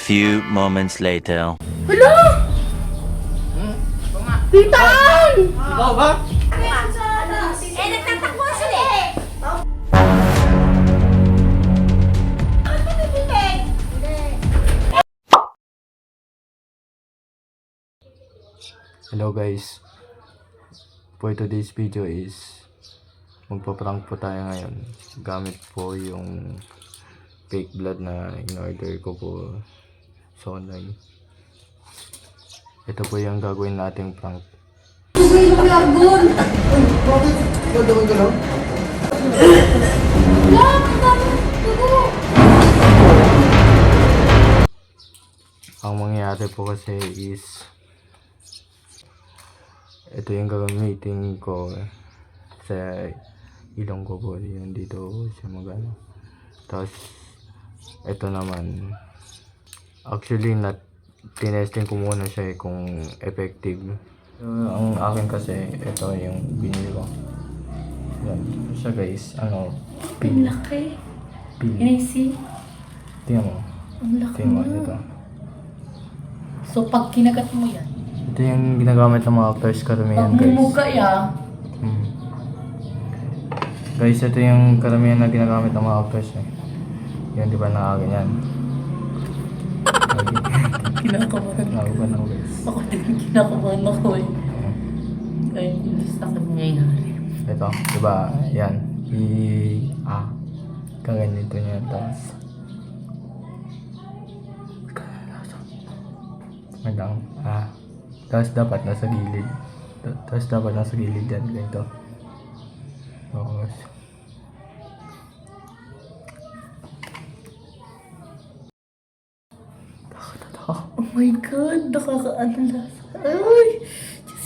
few moments later. Hala! Titaan! Ikaw ba? Nagtatakbo sila eh! Hello guys. For today's video is magpa-prank po tayo ngayon. Gamit po yung fake blood na in-order ko po sa online. Ito po yung gagawin nating prank. Ang mangyayari po kasi is ito yung gagamitin ko sa ilong ko po. Yan dito siya magano. Tapos ito naman, actually tinesting ko muna siya kung effective. Ang akin kasi ito yung binili ko. Yan siya guys. Ano? Ang laki. NAC. Tingnan mo. Ang laki Tingnan mo mo. ito. So pag kinagat mo yan, Ito yung ginagamit ng mga actors karamihan pag guys. mumuga ya, Guys, ito yung karamihan na ginagamit ng mga actors eh. Yan, di ba nakagan yan? kinakabahan ako. Nakagan ako guys. Ako din kinakabahan ako eh. Kaya hindi sa akin nangyayari. Ito, di ba? Yan. Kaganito niya. Tapos Madang. Tapos dapat nasa gilid. Tapos dapat nasa gilid yan. Ganito. Tapos Oh my God, nakakaanlas. Ay!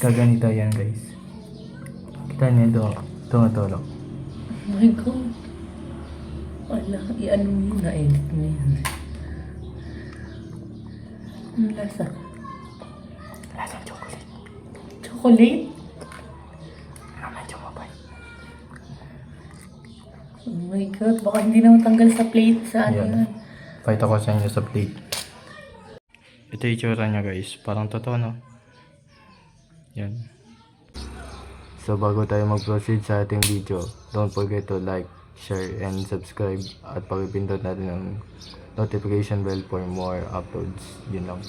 kaganito yan guys. Kita niyo ito. Tumatulog. Oh my God. Wala, i-ano mo na, edit mo yan. Ang lasa. Lasang chocolate. Chocolate? Medyo mabay. Oh my God, baka hindi na matanggal sa plate sa ano Yan. yan. Pakita ko sa inyo sa plate. Ito yung itsura niya guys. Parang totoo no? Yan. So bago tayo mag-proceed sa ating video, don't forget to like, share, and subscribe. At pakipindot natin ang notification bell for more uploads. Yun lang.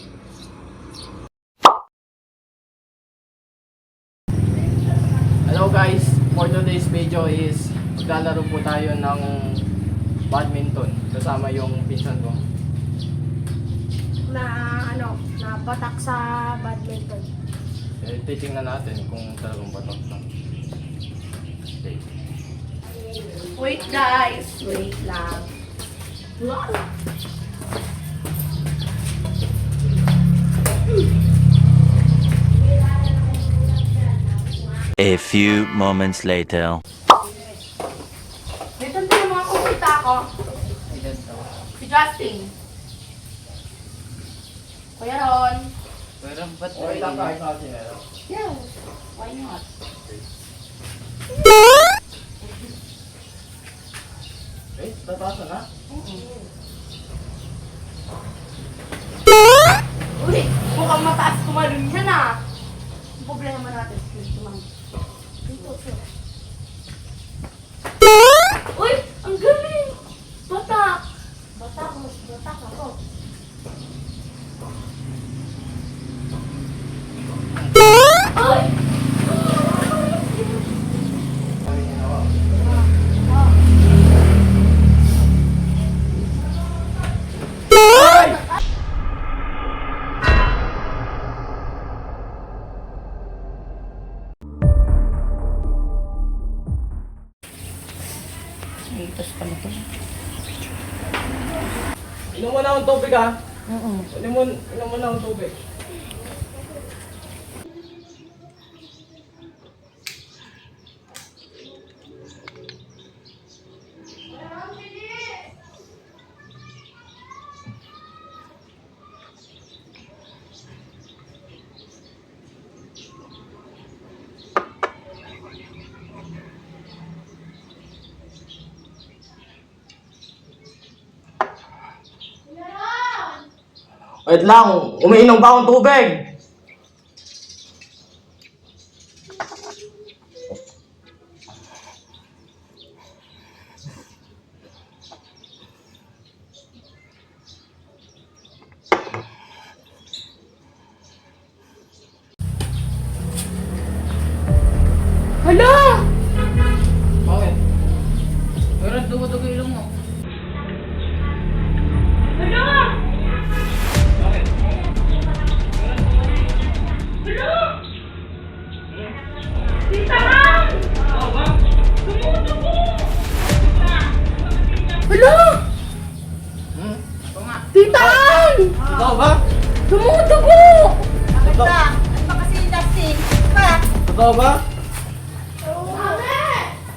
Hello guys! For today's video is maglalaro po tayo ng badminton kasama yung pinsan ko. Na batak sa badminton. Titingnan natin kung talagang batok na. Okay. Wait guys! Wait lang. A few moments later. Dito yung mga kumita ko. Si Justin. Kuya Ron. Pero ba't okay lang kahit natin eh? Yeah, why not? Wait, tatasa na? Uy, mukhang mataas kumalun yan ah. Ang problema natin. Uy, ang galing! Batak! Batak ako. Ay! Itas pa na to. Inom mo na akong tubig ha? Inom mo na akong tubig. Wait lang, umiinom pa akong tubig. Hala! Bakit? Pero dugo-dugo ilong mo. Hala! Tita Ang! Totoo ba? Dumudugo! Totoo, totoo ba?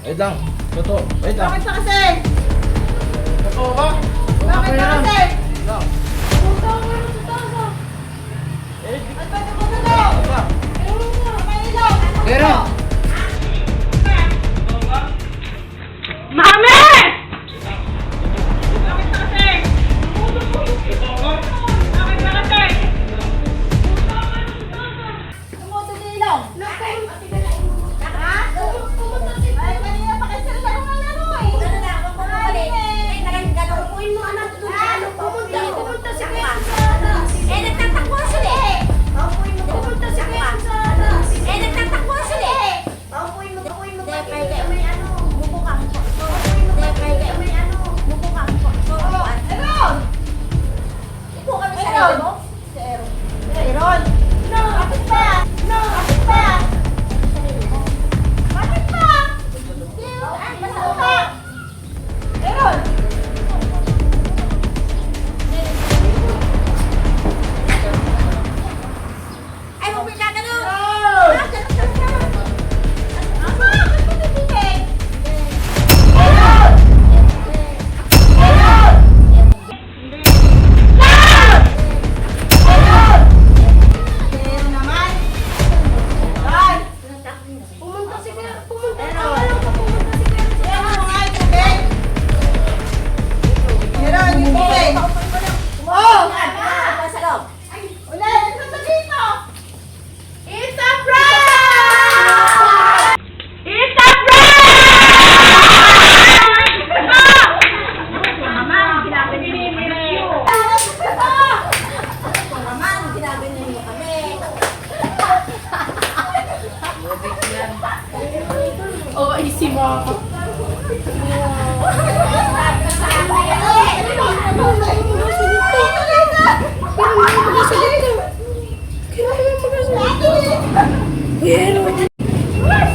Wait lang. Totoo. Wait lang. Totoo ba? Wait lang. Pero... Mami! Oh, easy mo.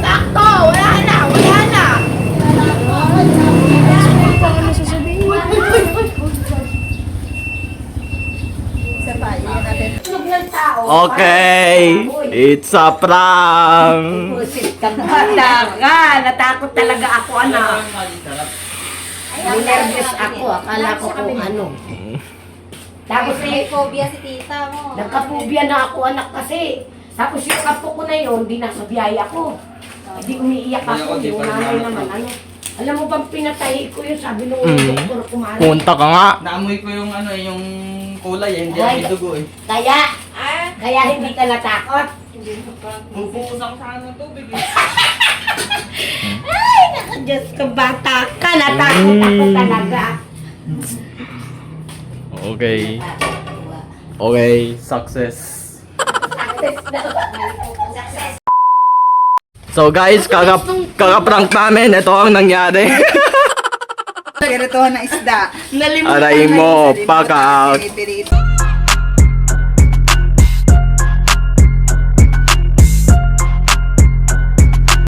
Sakto! Wala na! Wala na! Okay, it's a prank. Bata ka! Natakot talaga ako, anak. Nervous ako. Akala ko kung ano. Tapos phobia si tita mo. nagkapubya na ako, anak, kasi. Tapos yung kapo ko na yun, di nasa biyaya ko. Hindi umiiyak ako. Yung nanay naman, ano. Alam mo bang pinatay ko yun? Sabi nung doktor kumain. Punta ka nga. Naamoy ko yung ano eh, yung kulay eh, hindi Ay, may dugo eh. Kaya hindi ka natakot. Bubusang sa akin ng tubig eh. Ay, naku, Diyos ko, bata ka. Natakot ako talaga. Okay. Okay, success. So guys, kakaprank namin. Ito ang nangyari. Pirituhan ng isda. Aray mo, paka. Pirito.